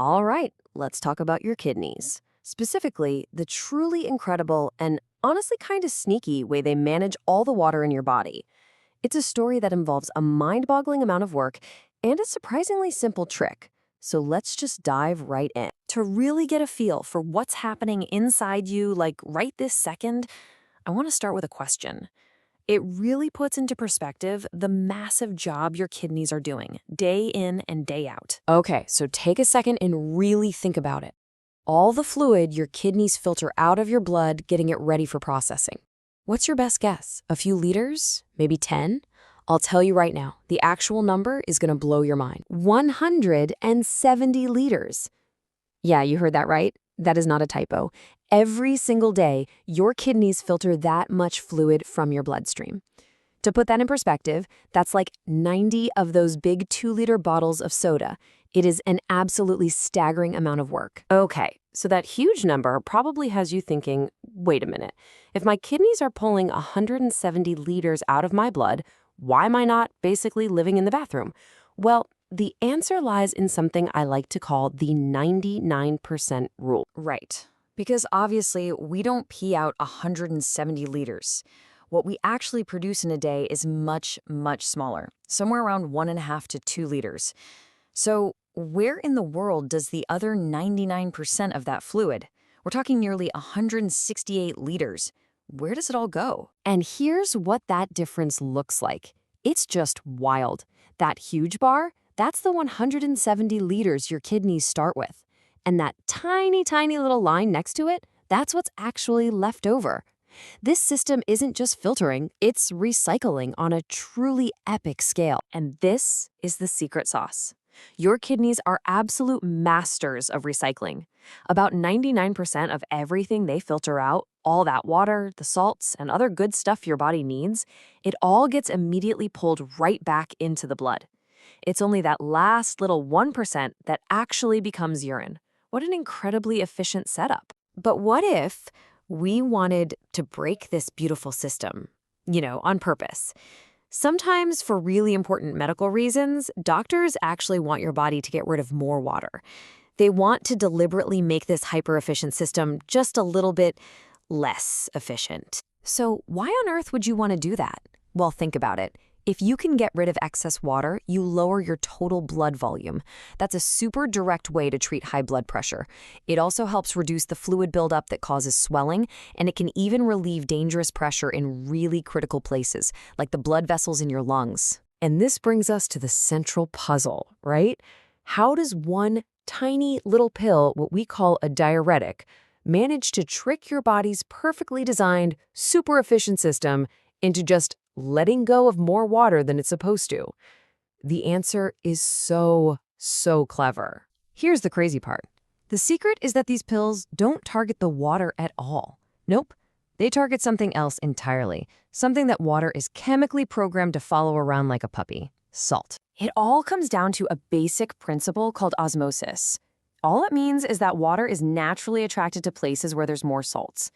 All right, let's talk about your kidneys. Specifically, the truly incredible and honestly kind of sneaky way they manage all the water in your body. It's a story that involves a mind-boggling amount of work and a surprisingly simple trick. So let's just dive right in. To really get a feel for what's happening inside you, like right this second, I want to start with a question. It really puts into perspective the massive job your kidneys are doing, day in and day out. Okay, so take a second and really think about it. All the fluid your kidneys filter out of your blood, getting it ready for processing. What's your best guess? A few liters? Maybe 10? I'll tell you right now, the actual number is going to blow your mind. 170 liters. Yeah, you heard that right. That is not a typo. Every single day, your kidneys filter that much fluid from your bloodstream. To put that in perspective, that's like 90 of those big 2-liter bottles of soda. It is an absolutely staggering amount of work. Okay, so that huge number probably has you thinking, wait a minute, if my kidneys are pulling 170 liters out of my blood, why am I not basically living in the bathroom? Well, the answer lies in something I like to call the 99% rule. Right, because obviously we don't pee out 170 liters. What we actually produce in a day is much, much smaller, somewhere around 1.5 to 2 liters. So where in the world does the other 99% of that fluid? We're talking nearly 168 liters. Where does it all go? And here's what that difference looks like. It's just wild. That huge bar, that's the 170 liters your kidneys start with. And that tiny, tiny little line next to it, that's what's actually left over. This system isn't just filtering, it's recycling on a truly epic scale. And this is the secret sauce. Your kidneys are absolute masters of recycling. About 99% of everything they filter out, all that water, the salts, and other good stuff your body needs, it all gets immediately pulled right back into the blood. It's only that last little 1% that actually becomes urine. What an incredibly efficient setup. But what if we wanted to break this beautiful system, on purpose? Sometimes, for really important medical reasons, doctors actually want your body to get rid of more water. They want to deliberately make this hyper-efficient system just a little bit less efficient. So why on earth would you want to do that? Well, think about it. If you can get rid of excess water, you lower your total blood volume. That's a super direct way to treat high blood pressure. It also helps reduce the fluid buildup that causes swelling, and it can even relieve dangerous pressure in really critical places, like the blood vessels in your lungs. And this brings us to the central puzzle, right? How does one tiny little pill, what we call a diuretic, manage to trick your body's perfectly designed, super efficient system into just letting go of more water than it's supposed to? The answer is so clever. Here's the crazy part. The secret is that these pills don't target the water at all. Nope. They target something else entirely, something that water is chemically programmed to follow around like a puppy: salt. It all comes down to a basic principle called osmosis. All it means is that water is naturally attracted to places where there's more salts.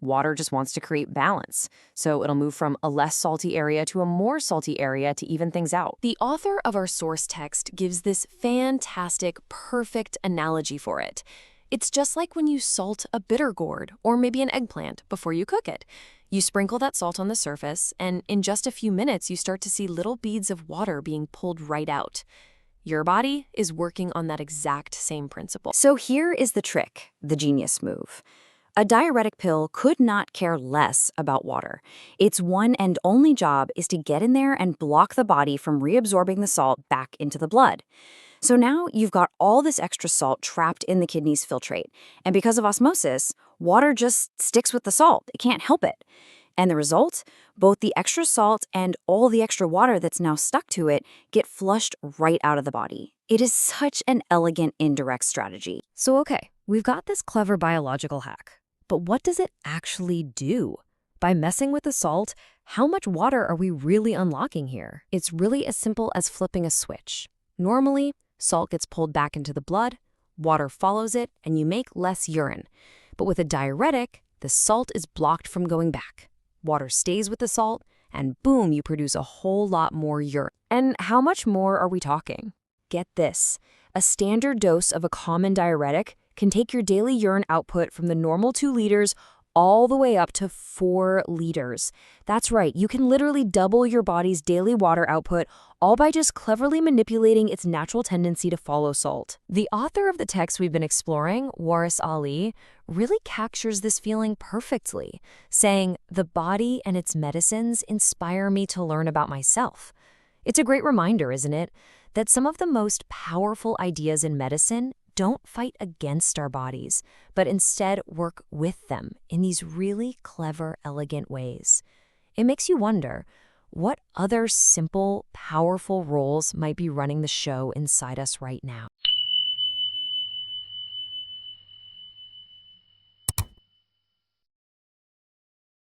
Water just wants to create balance, so it'll move from a less salty area to a more salty area to even things out. The author of our source text gives this fantastic, perfect analogy for it. It's just like when you salt a bitter gourd or maybe an eggplant before you cook it. You sprinkle that salt on the surface, and in just a few minutes, you start to see little beads of water being pulled right out. Your body is working on that exact same principle. So here is the trick, the genius move. A diuretic pill could not care less about water. Its one and only job is to get in there and block the body from reabsorbing the salt back into the blood. So now you've got all this extra salt trapped in the kidney's filtrate. And because of osmosis, water just sticks with the salt. It can't help it. And the result? Both the extra salt and all the extra water that's now stuck to it get flushed right out of the body. It is such an elegant indirect strategy. So okay, we've got this clever biological hack. But what does it actually do? By messing with the salt, how much water are we really unlocking here? It's really as simple as flipping a switch. Normally, salt gets pulled back into the blood, water follows it, and you make less urine. But with a diuretic, the salt is blocked from going back. Water stays with the salt, and boom, you produce a whole lot more urine. And how much more are we talking? Get this. A standard dose of a common diuretic can take your daily urine output from the normal 2 liters all the way up to 4 liters. That's right, you can literally double your body's daily water output all by just cleverly manipulating its natural tendency to follow salt. The author of the text we've been exploring, Waris Ali, really captures this feeling perfectly, saying, "The body and its medicines inspire me to learn about myself." It's a great reminder, isn't it, that some of the most powerful ideas in medicine don't fight against our bodies, but instead work with them in these really clever, elegant ways. It makes you wonder, what other simple, powerful roles might be running the show inside us right now?